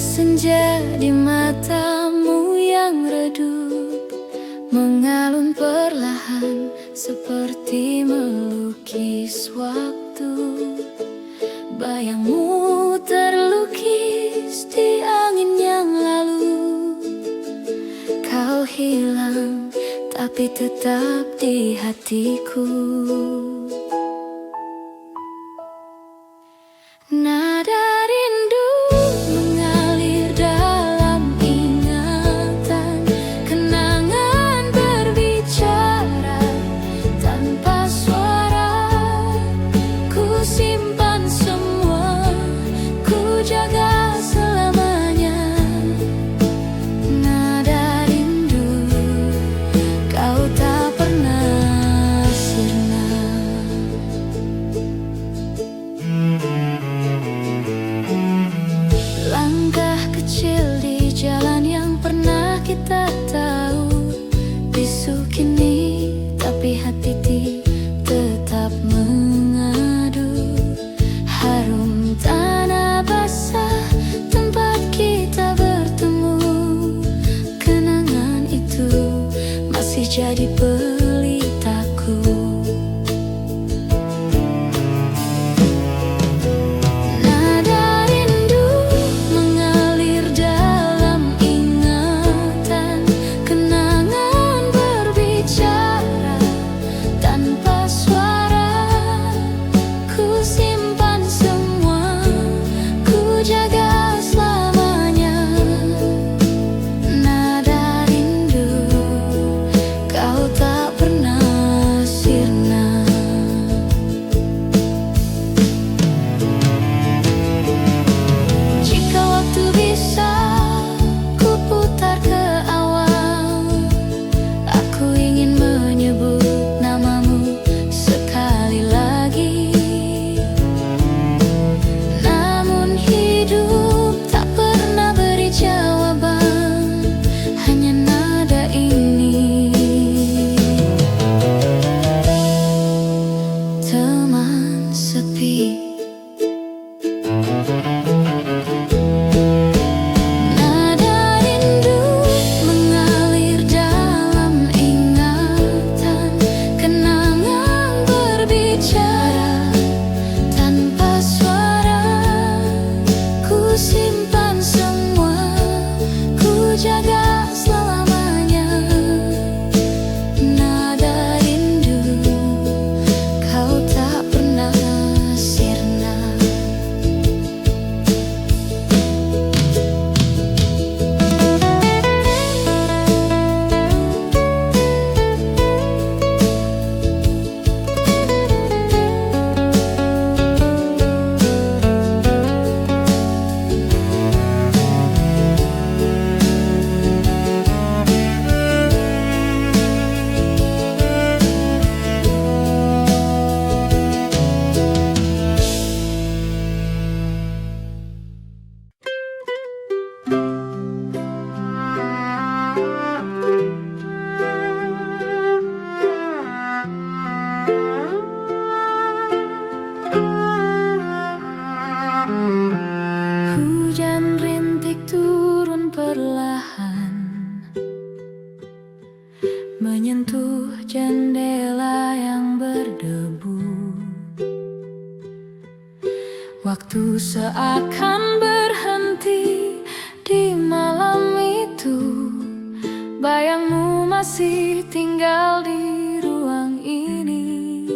senja di matamu yang redup mengalun perlahan seperti melukis waktu. Bayangmu terlukis di angin yang lalu. Kau hilang tapi tetap di hatiku. Nada rindu mengalir dalam ingatan. Kenangan berbicara tanpa suara. Ku simpan semua, ku jaga selamanya. Nada rindu, kau tak pernah sirna. Langkah kecil di jalan yang pernah kita tahu. Bisu kini, tapi hati tetap mengadu. Harum tanah basah tempat kita bertemu. Kenangan itu masih jadi pelitaku. Nada rindu mengalir dalam ingatan. Kenangan berbicara tanpa suara. Ku simpan semua, ku jaga selamanya. Nada rindu, kau tak pernah sirna. Jika waktu bisa ku putar ke awal, aku ingin menyebut namamu sekali lagi. Namun hidup tak pernah beri jawaban, hanya nada ini. Teman sepi. Nada rindu mengalir dalam ingatan. Kenangan berbicara tanpa suara. Ku simpan semua, ku jaga selamanya. Nada rindu, kau tak pernah sirna. Hujan rintik turun perlahan, menyentuh jendela yang berdebu. Waktu seakan berhenti di malam itu. Bayangmu masih tinggal di ruang ini.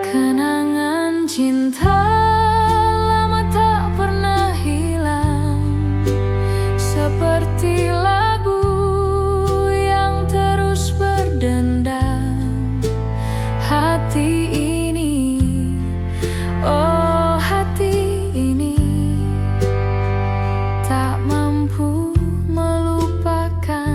Kenangan cinta lama tak pernah hilang, seperti lagu yang terus berdendam. Hati ini, oh hati ini, tak mampu melupakan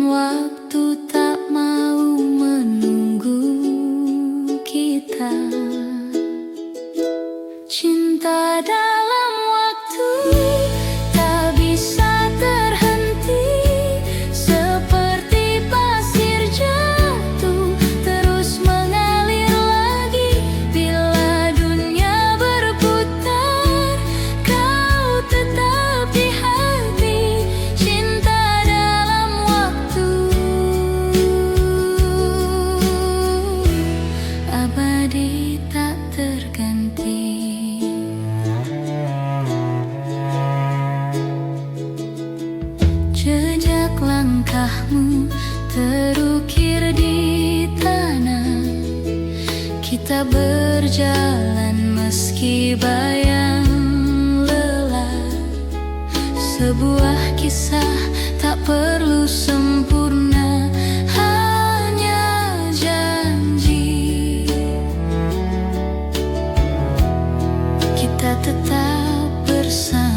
waktu tak mau menunggu kita. Cinta dalam waktu tak bisa terhenti, seperti pasir jatuh terus mengalir lagi. Bila dunia berputar, kau tetap di hati. Cinta dalam waktu abadi tak terganti. Jejak langkahmu terukir di tanah. Kita berjalan meski bayang lelah. Sebuah kisah tak perlu sempurna, hanya janji kita tetap bersama.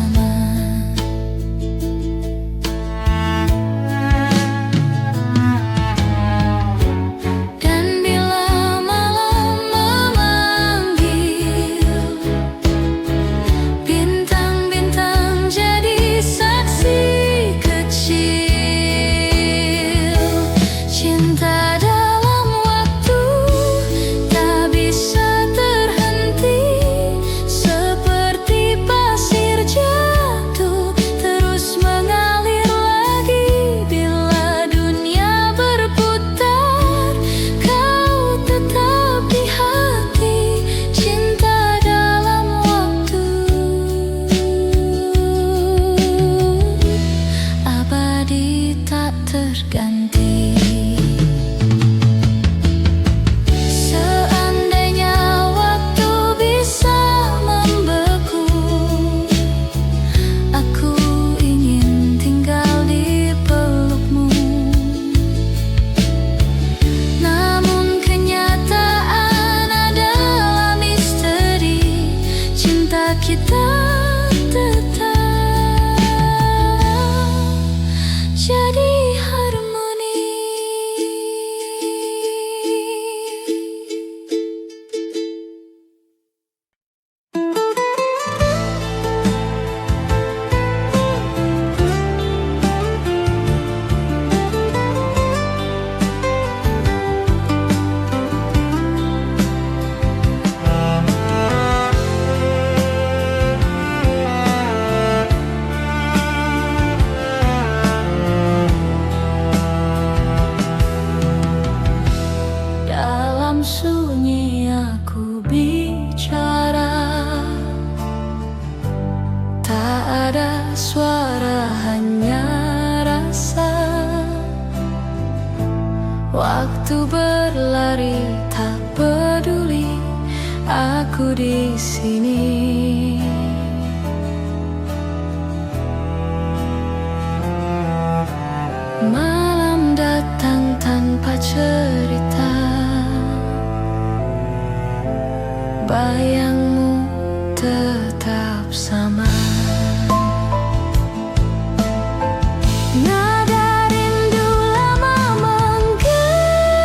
Kita tetap jadi harmoni. Dalam sunyi aku bicara, tak ada suara, hanya rasa. Waktu berlari tak peduli, aku di sini. Malam datang tanpa cerita, bayangmu tetap sama. Nada rindu lama menggema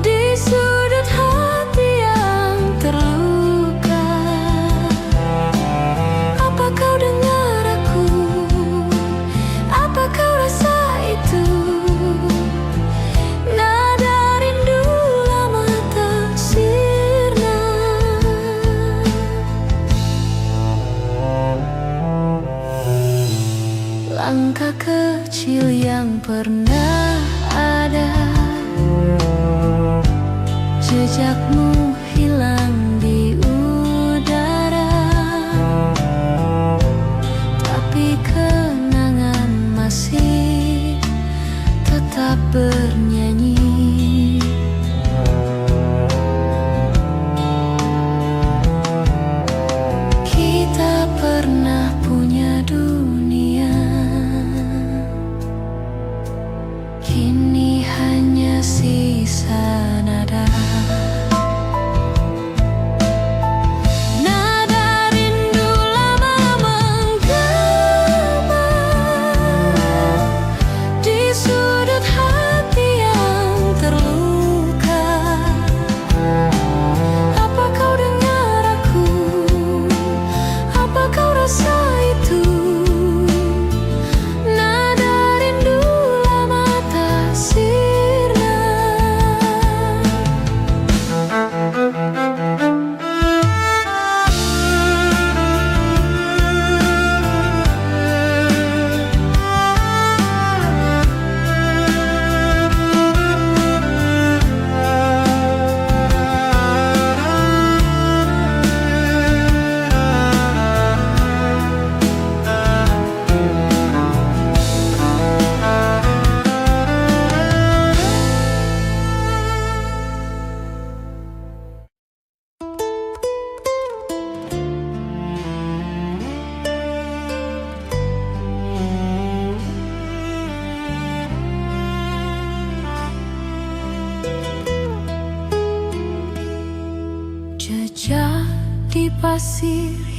di sudut hati yang terluka. Apa kau dengar aku? Apa kau rasa itu? Langkah kecil yang pernah ada, jejakmu hilang di udara. Tapi kenangan masih tetap bernyanyi. Kita pernah punya dunia, kini hanya sisa nada.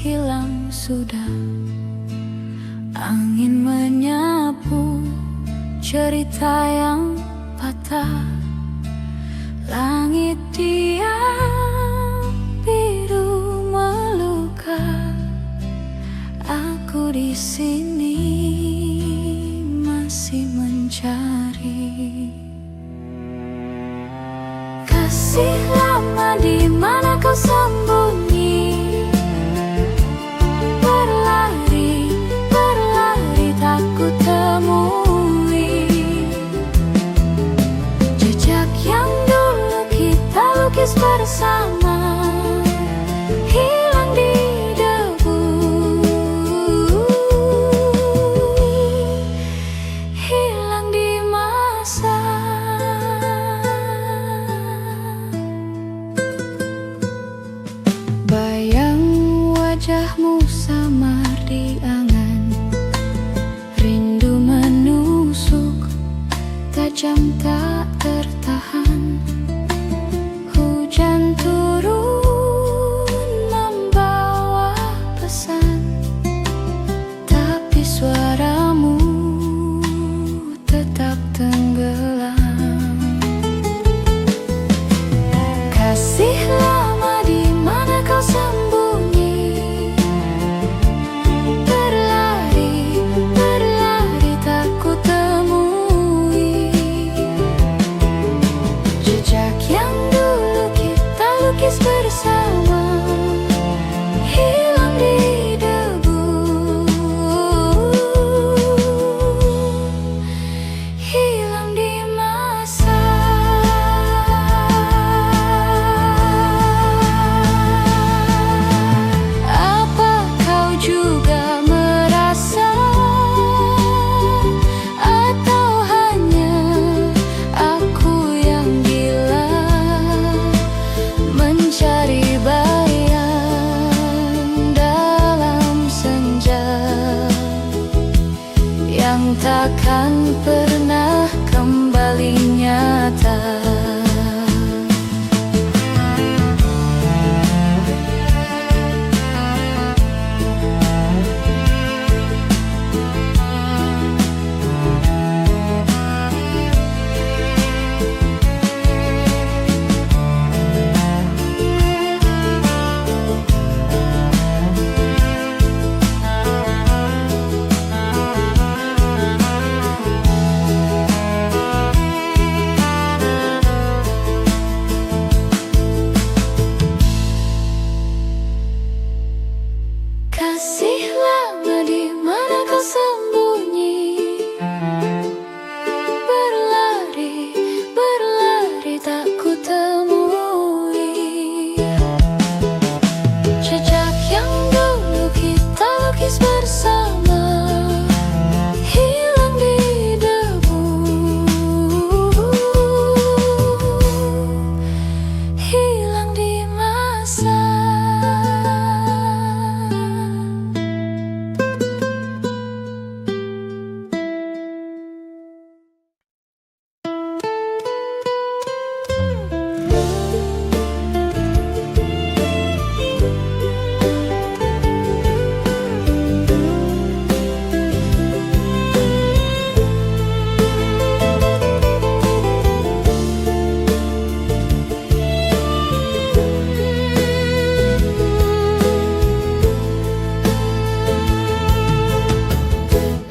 hilang sudah. Angin menyapu cerita yang patah. Langit diam biru meluka. Aku di sini masih mencari kasih lama. Di mana kau sembunyi? Berlari, berlari tak ku temui. Jejak yang dulu kita lukis bersama hilang di debu, hilang di masa. Bayang wajahmu samar di angan, rindu menusuk tajam tak tertahan. Hujan turun membawa pesan, tapi suaramu tetap tenggelam. Kasih lama, di mana kau sembunyi? Berlari, berlari tak ku temui. Jejak yang dulu kita lukis bersama hilang di debu, hilang di masa. Apa kau juga merasa, atau hanya aku yang gila mencari bayang dalam senja yang takkan pernah kembali nyata? Kasih lama, di mana kau sembunyi? Berlari, berlari tak ku temui. Jejak yang dulu kita lukis bersama hilang di debu, hilang di masa.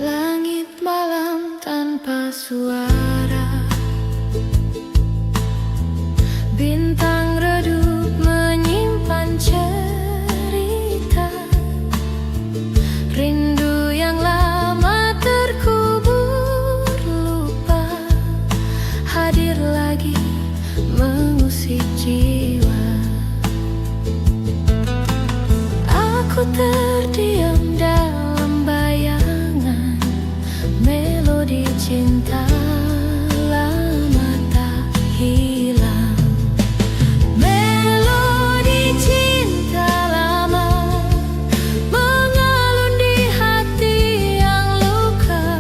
Langit malam tanpa suara, bintang redup menyimpan cerita. Rindu yang lama terkubur lupa hadir lagi mengusik jiwa. Aku terdiam dalam bayangan melodi cinta lama tak hilang. Melodi cinta lama mengalun di hati yang luka.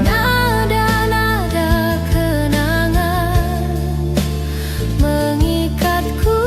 Nada-nada kenangan mengikatku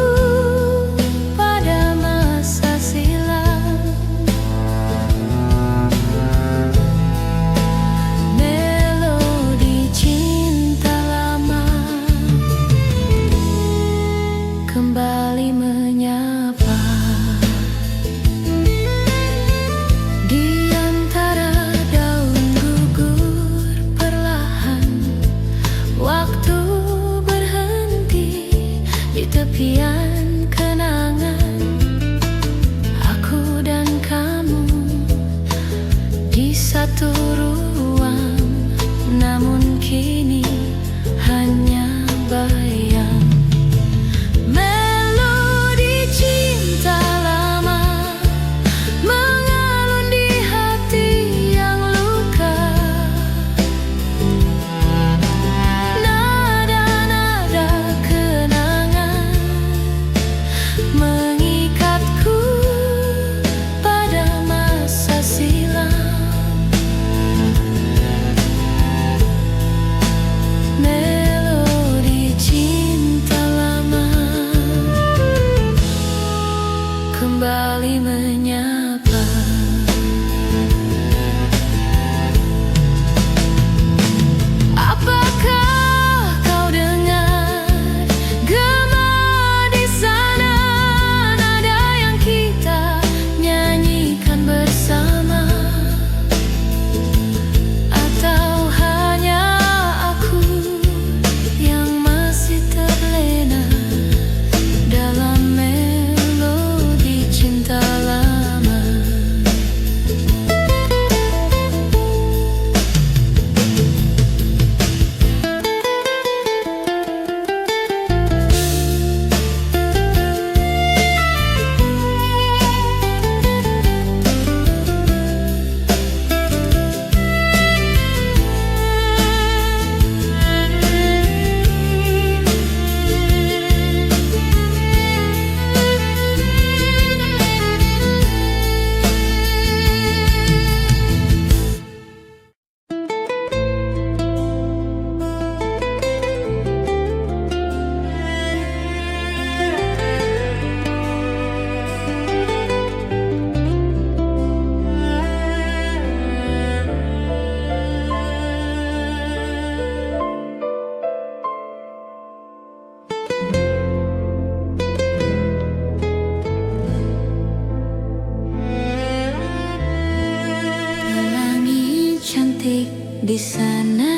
satu ruang, namun kini hanya bayang. Melodi cinta lama mengalun di hati yang luka. Nada-nada kenangan mengikatku pada masa silam. Melodi cinta lama kembali menyapa. Apakah kau dengar gema di sana, nada yang kita nyanyikan bersama? Atau hanya aku yang masih terlena dalam melodi cinta lama? Pelangi cantik di sana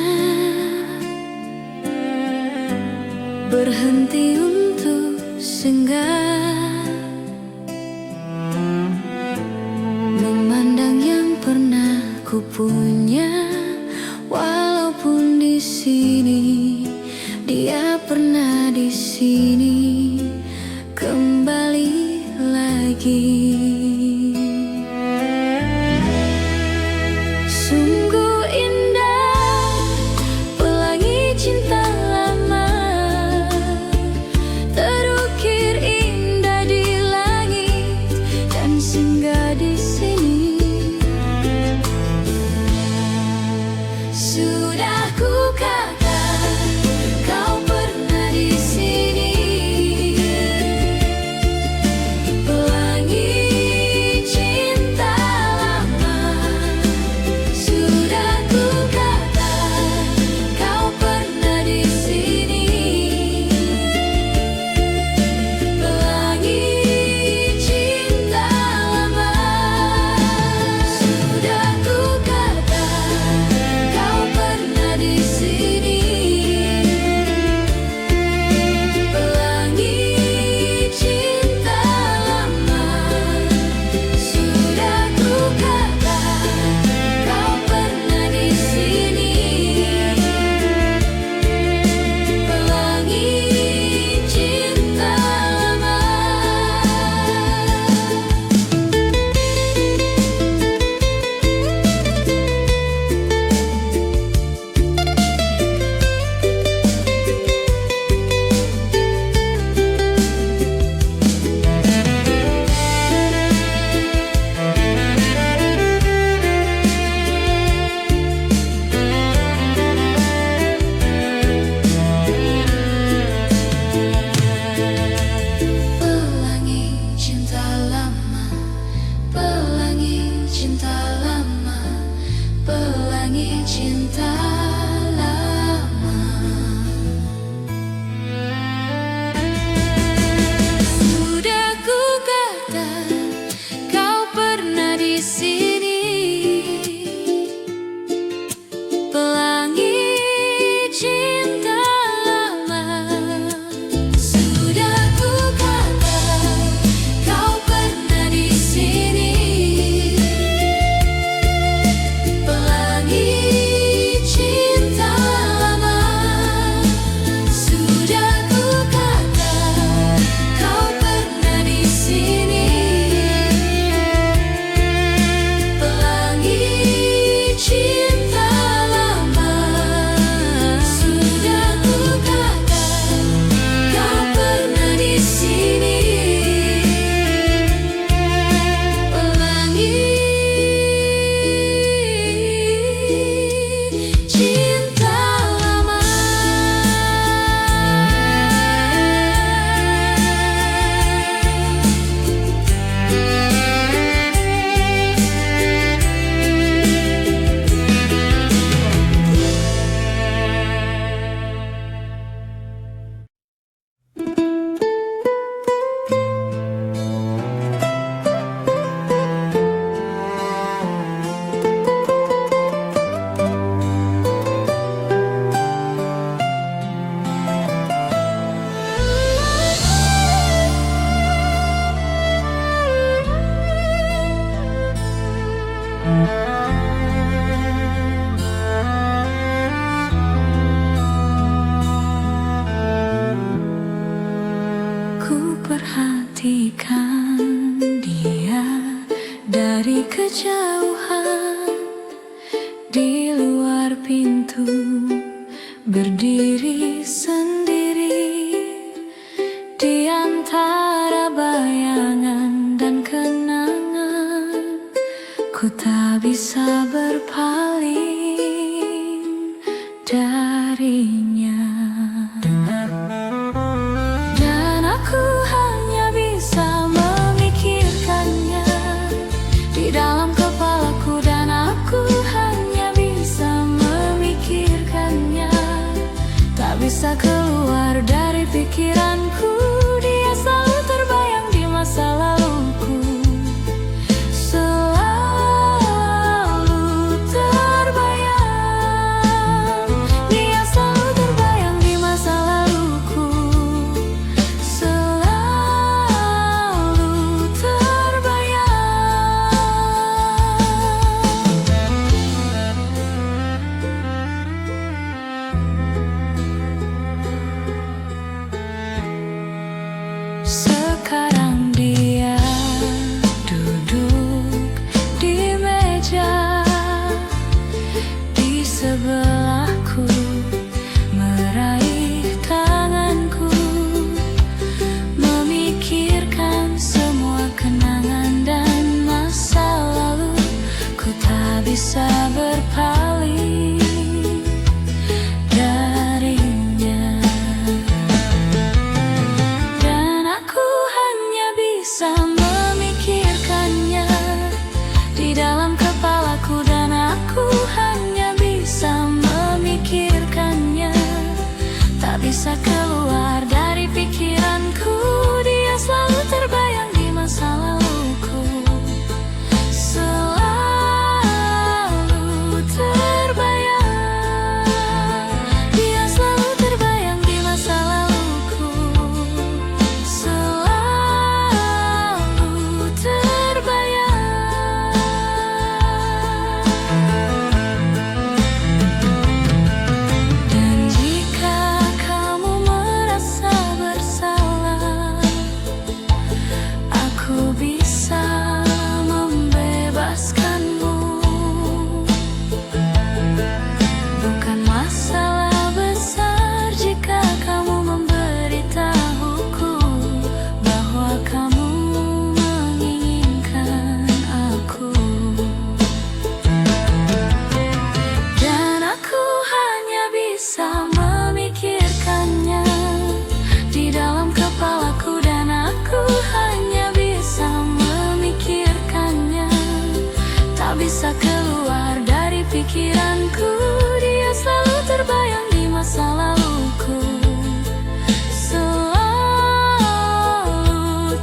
berhenti untuk singgah, memandang yang pernah ku punya. Walaupun di sini dia pernah di sini kembali lagi. Sungguh indah pelangi cinta lama, terukir indah di langit dan singgah di sini. Sudah ku katakan kau pernah di sini, pelangi cinta lama. Sudah ku katakan kau pernah di sini, pelangi cinta lama. Sudah ku katakan kau pernah di sini, pelangi cinta lama. Sudah ku katakan kau pernah di sini, pelangi cinta lama. Pelangi cinta lama, pelangi cinta lama, pelangi cinta lama. Sudah ku katakan kau pernah di sini, pelangi cinta lama. Sudah ku katakan kau pernah di sini, Di luar pintu berdiri sendiri, di antara bayangan dan kenangan. Ku tak bisa berpaling darinya, dan aku hanya bisa memikirkannya di dalam kepalaku, dan aku hanya bisa memikirkannya, tak bisa keluar dari pikiranku. Dia selalu terbayang di masa laluku, selalu terbayang. Dia selalu terbayang di masa laluku, selalu terbayang. Sekarang dia duduk di meja di sebelahku, meraih tanganku, memikirkan semua kenangan dan masa lalu. Ku tak bisa berpaling darinya, dan aku hanya bisa memikirkannya di dalam kepalaku, dan aku hanya bisa memikirkannya, tak bisa keluar dari pikiranku. Dia selalu terbayang di masa laluku, selalu terbayang. Dia selalu terbayang di masa laluku, selalu terbayang. Dan jika kamu merasa bersalah, aku bisa membebaskanmu. Bukan masalah besar jika kamu memberitahuku bahwa kamu menginginkan aku, dan aku hanya bisa memikirkannya di dalam kepalaku, dan aku hanya bisa memikirkannya, tak bisa keluar dari pikiranku. Dia selalu terbayang di masa laluku, selalu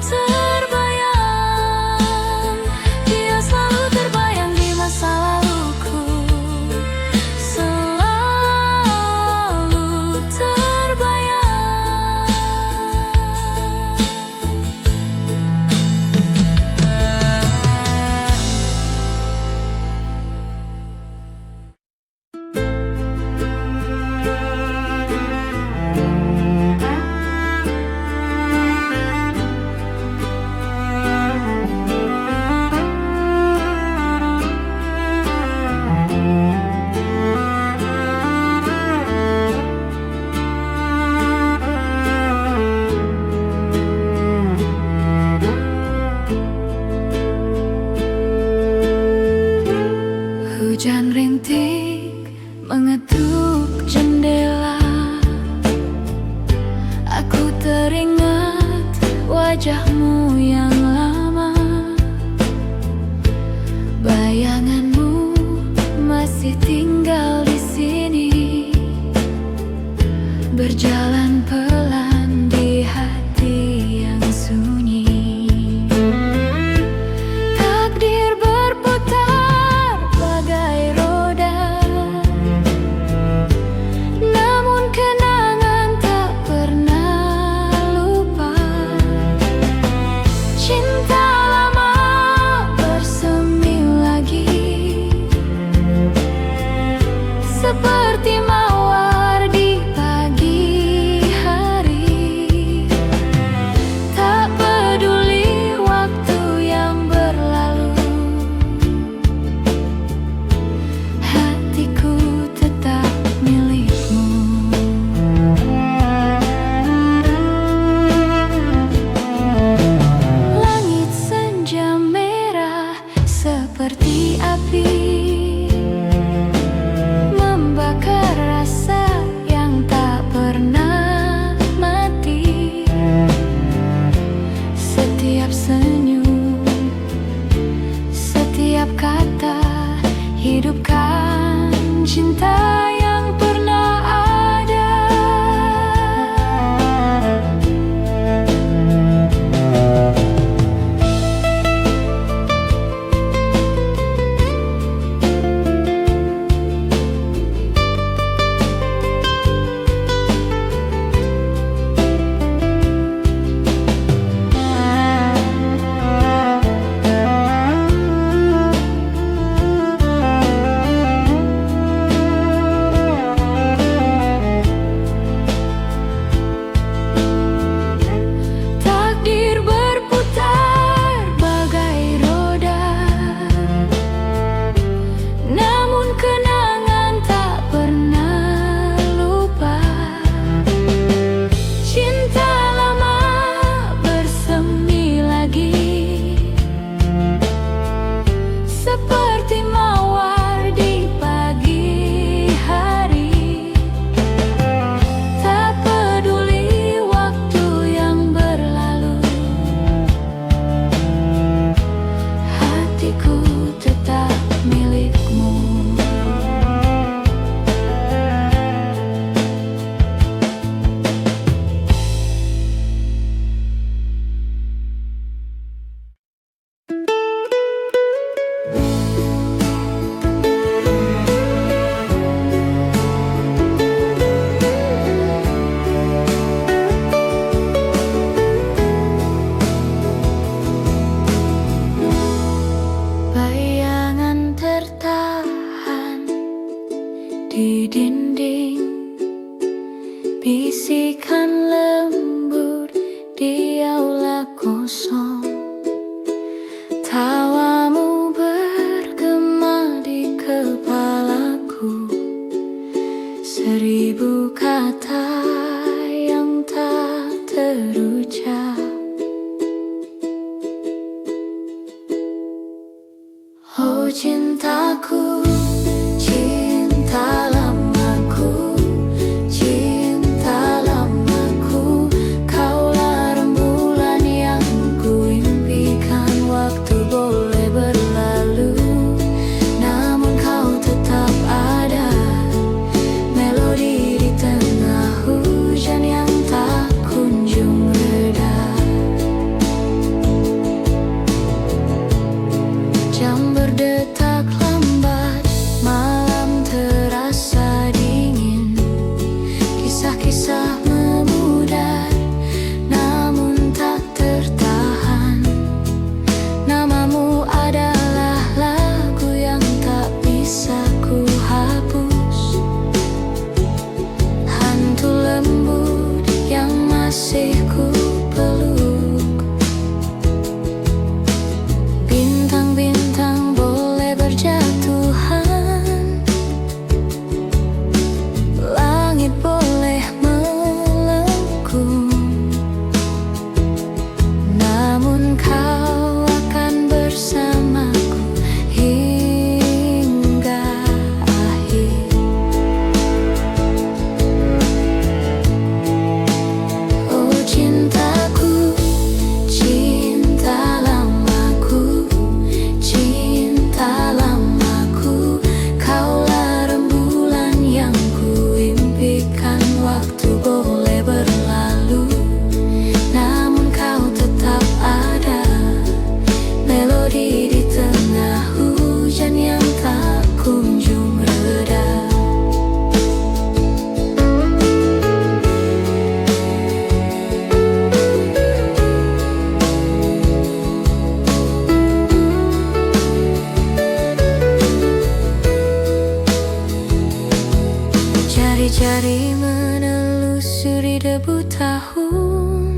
terbayang. Dia selalu terbayang di masa laluku, selalu terbayang. Hujan rintik mengetuk jendela, aku teringat wajahmu yang lama. Bayanganmu masih tinggal di sini, berjalan pelan di hati yang sunyi. Takdir berputar bagai roda, namun kenangan tak pernah lupa. Cinta hidupkan cinta yang pernah ada. Takdir berputar bagai roda, namun kenangan tak pernah lupa. Cinta lama bersemi lagi, seperti mawar di pagi hari. Tak peduli waktu yang berlalu, hatiku tetap milikmu. Bayangan tertahan di dinding, bisikan lembut di aula kosong. Tawamu bergema di kepalaku, seribu kata yang tak terucap. Oh cintaku, cinta lamaku, cinta lamaku, kaulah rembulan yang kuimpikan. Waktu boleh berlalu, namun kau tetap ada, melodi di tengah hujan yang tak kunjung reda. Jam berdetak lambat, malam terasa dingin. Kisah-kisah memudar, namun tak tertahan. Namamu adalah lagu yang tak bisa ku hapus. Hantu lembut yang masih ku peluk. Bintang-bintang boleh berjatuhan, langit boleh melengkung, namun kau akan bersamaku hingga akhir. Oh cintaku, cinta lamaku, cinta lamaku, kaulah rembulan yang kuimpikan. Waktu boleh berlalu, namun kau tetap ada, melodi di tengah hujan yang tak kunjung reda. Jari-jari menelusuri debu tahun,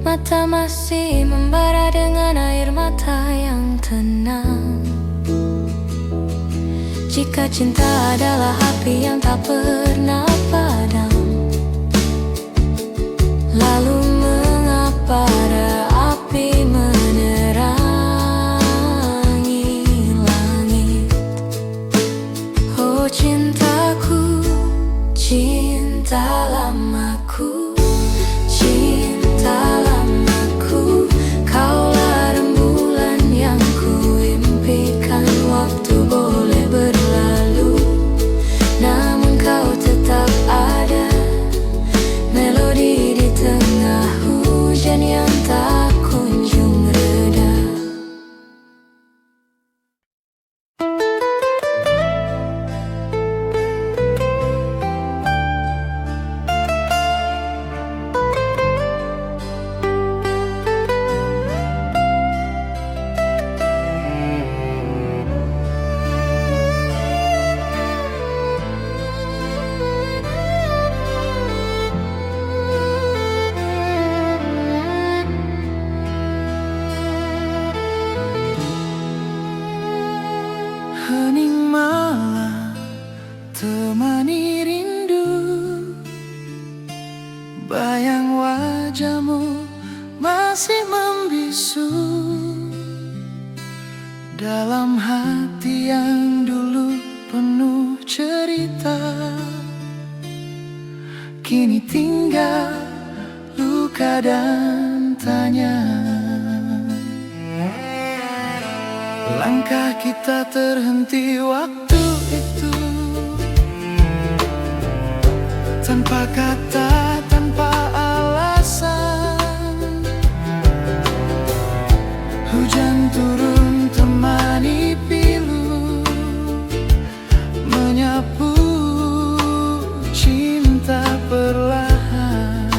mata masih membara dengan air mata yang tenang. Jika cinta adalah api yang tak pernah padam, lalu mengapa ada api menerangi langit? Oh cintaku, cinta lamaku, cinta lamaku, kaulah rembulan yang kuimpikan. Waktu kini tinggal luka dan tanya. Langkah kita terhenti waktu itu, tanpa kata, tanpa alasan. Hujan turun temani pilu, menyapu cinta perlahan.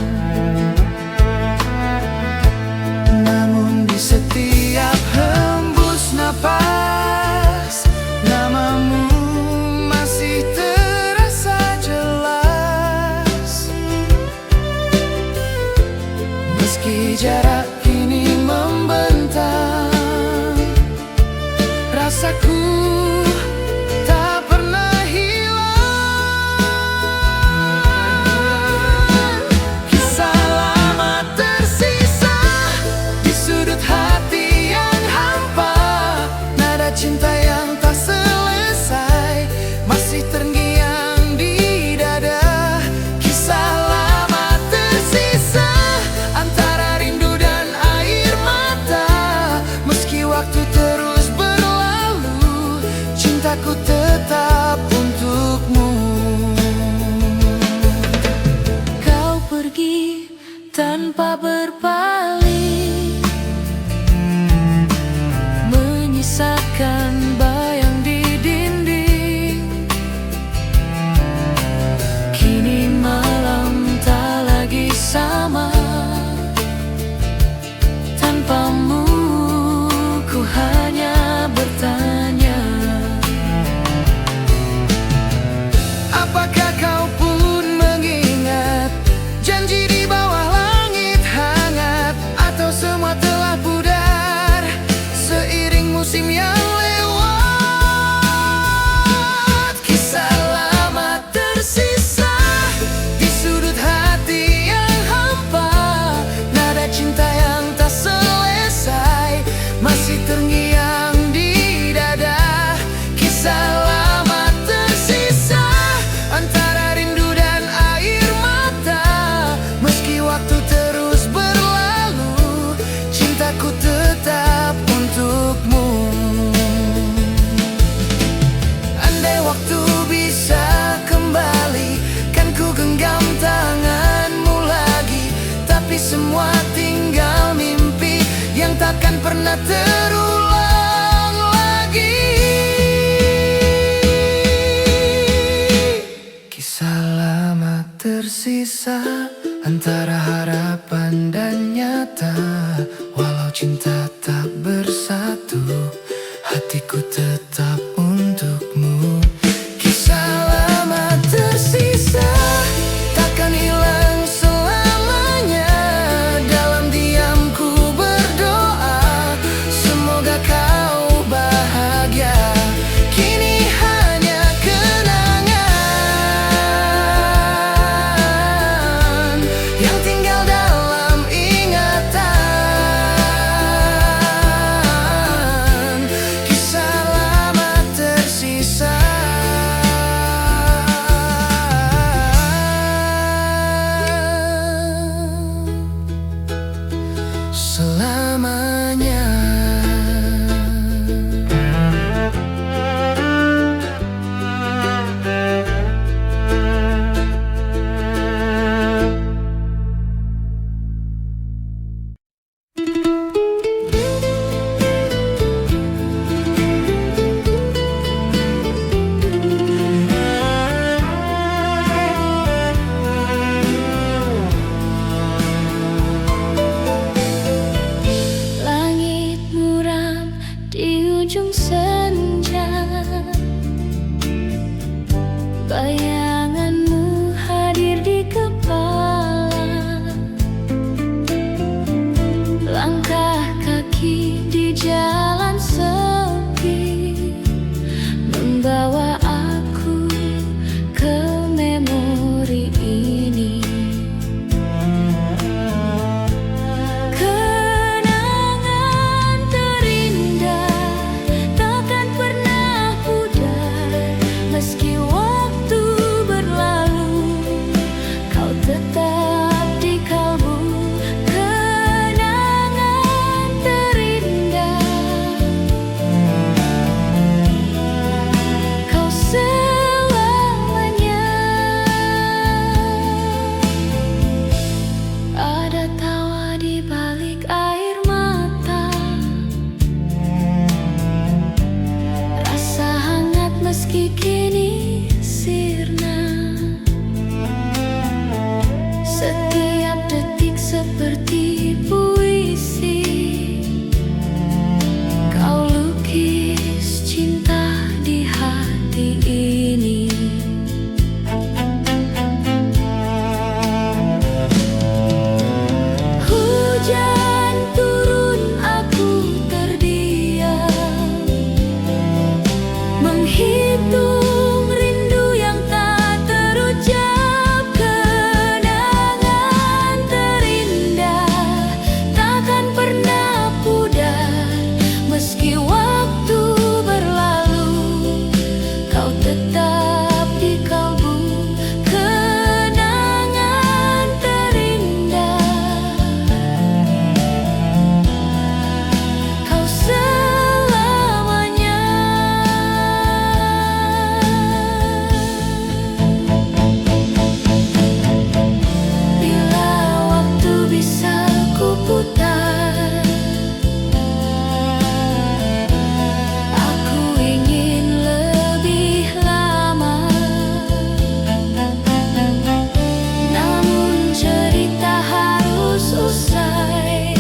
Namun di setiap hembus napas, namamu masih terasa jelas. Meski jarak kini membentang, rasaku tak pernah hilang. Kisah lama tersisa di sudut hati yang hampa, nada cinta yang tak selesai masih terngiang di dada. Kisah lama tersisa antara rindu dan air mata. Meski waktu terus berlalu, cintaku tetap untukmu. Kau pergi tanpa berpaling, menyisakan bayang di dinding. Kini malam tak lagi sama, tanpamu ku hanya bertanya. Apakah kau pun mengingat janji di bawah langit hangat, atau semua telah pudar seiring musim yang lewat? Kisah lama tersisa di sudut hati yang hampa, nada cinta yang tak selesai masih terngiang di dada. Kisah lama tersisa antara rindu dan air mata. Meski waktu terus berlalu, cintaku tetap untukmu. Andai waktu bisa kembali, kan ku genggam tanganmu lagi. Tapi semua tinggal mimpi yang takkan pernah terulang lagi. Kisah lama tersisa antara harapan dan nyata. Walau cinta tak bersatu, hatiku tetap untukmu. Kisah lama tersisa takkan hilang selamanya. Dalam diamku berdoa, semoga kau bahagia. Kini hanya kenangan yang tinggal dalam ingatan. Kisah lama tersisa selamanya. Langit muram di ujung senja, bayanganmu hadir di kepala. Langkah kaki di jalan sepi, membawa aku ke memori ini. Kenangan terindah takkan pernah pudar, meski waktu tetap di kalbu, kenangan terindah. Kau selamanya. Bila waktu bisa kuputar, aku ingin lebih lama. Namun cerita harus usai,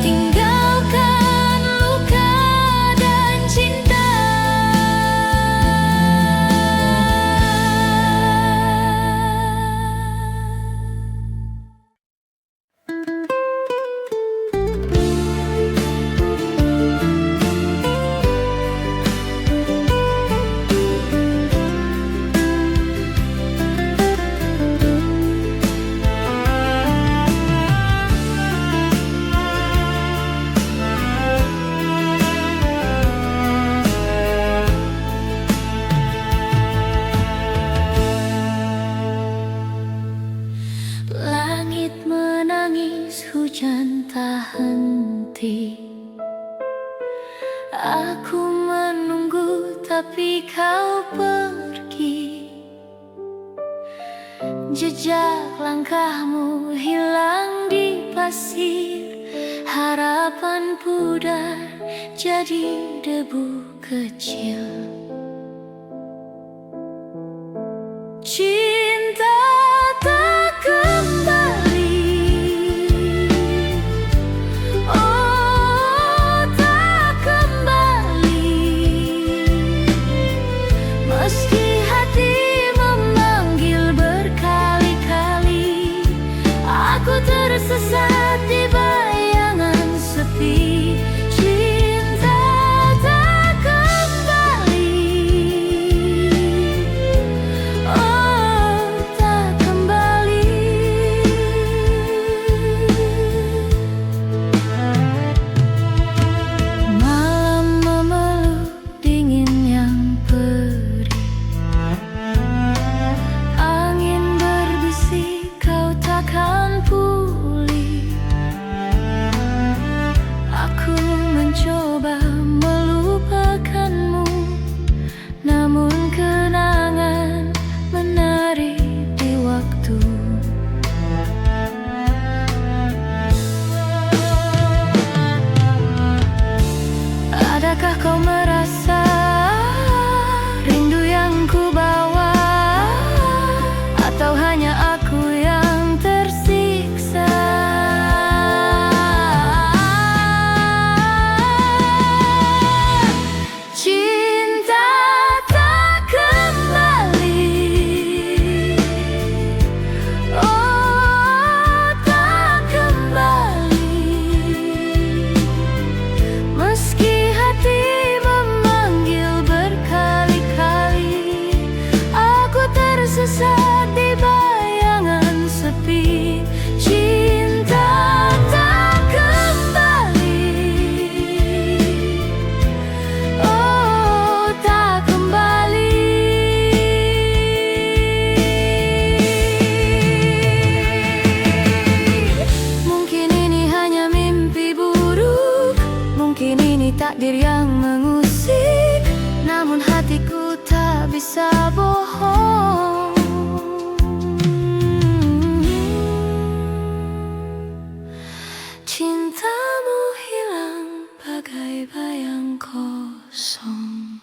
tinggalkan luka dan cinta. Langit menangis, hujan tak henti. Aku menunggu tapi kau pergi. Jejak langkahmu hilang di pasir, harapan pudar jadi debu kecil. Cinta tak kembali, oh tak kembali. Meski hati memanggil berkali-kali, aku tersesat di bayangan sepi. Cinta tak kembali, oh tak kembali. Malam memeluk dingin yang perih, angin berbisik kau takkan pulih. Aku mencoba melupakanmu, namun kenangan menari di waktu. Adakah kau merasa rindu yang ku bawa, atau hanya aku yang tersiksa? Cinta tak kembali, oh tak kembali. Meski hati memanggil berkali-kali, aku tersesat di bayangan sepi. Cinta tak kembali, oh tak kembali. Mungkin ini hanya mimpi buruk, mungkin ini takdir yang mengusik, namun hatiku tak bisa bohong. Cintamu hilang bagai bayang kosong.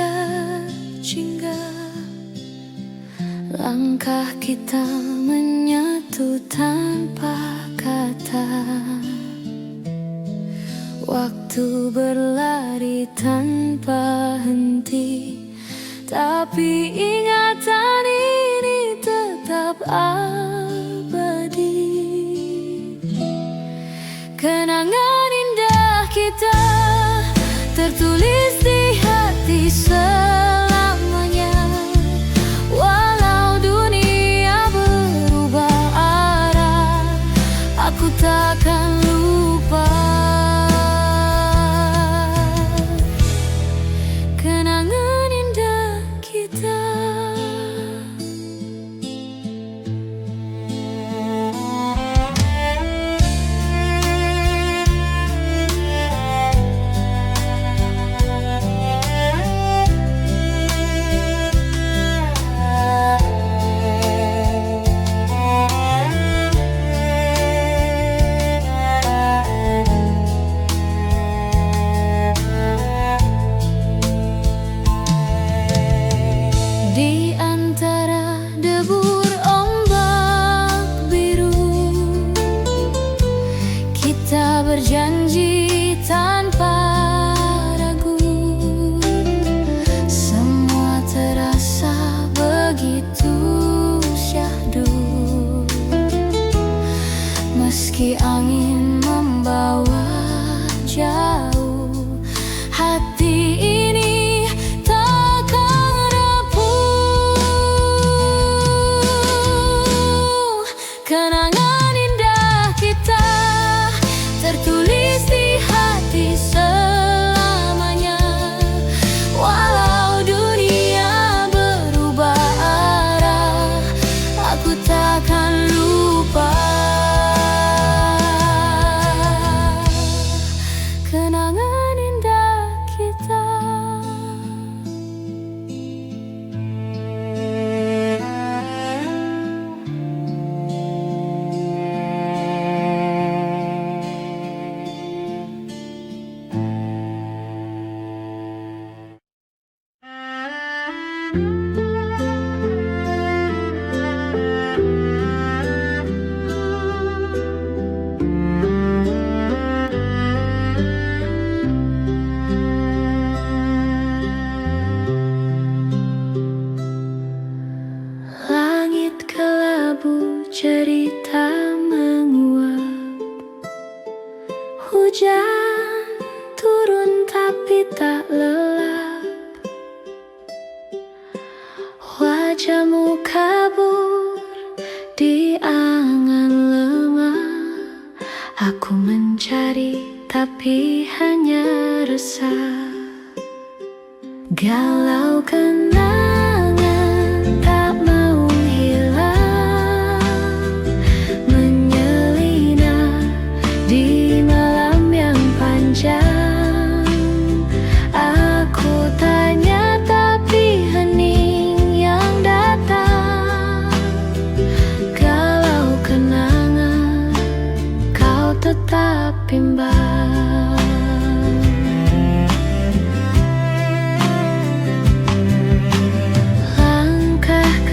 berjingga, langkah kita menyatu tanpa kata. Waktu berlari tanpa henti, tapi ingatan ini tetap abadi. Kenangan indah kita tertulis di hati selamanya. Walau dunia berubah arah, aku takkan lupa kenangan indah kita. Di antara debur ombak biru, kita berjanji tanpa ragu. Semua terasa begitu syahdu, meski angin membawa jauh. Hati ini kenangan indah kita tertulis di hati selamanya. Walau dunia berubah arah, aku takkan lupa kenangan indah kita. Langit kelabu cerita menguap, hujan turun tapi tak lelap. Wajahmu kabur di angan lemah, aku mencari tapi hanya resah. Galau kenangan tak mau hilang, menyelinap di malam yang panjang. Aku tanya tapi hening yang datang. Galau kenangan kau tetap bimbang.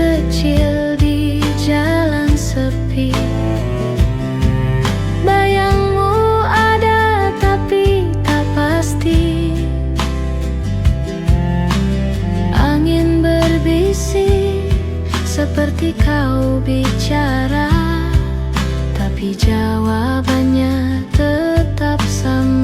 Kecil di jalan sepi, bayangmu ada tapi tak pasti. Angin berbisik seperti kau bicara, tapi jawabannya tetap sama.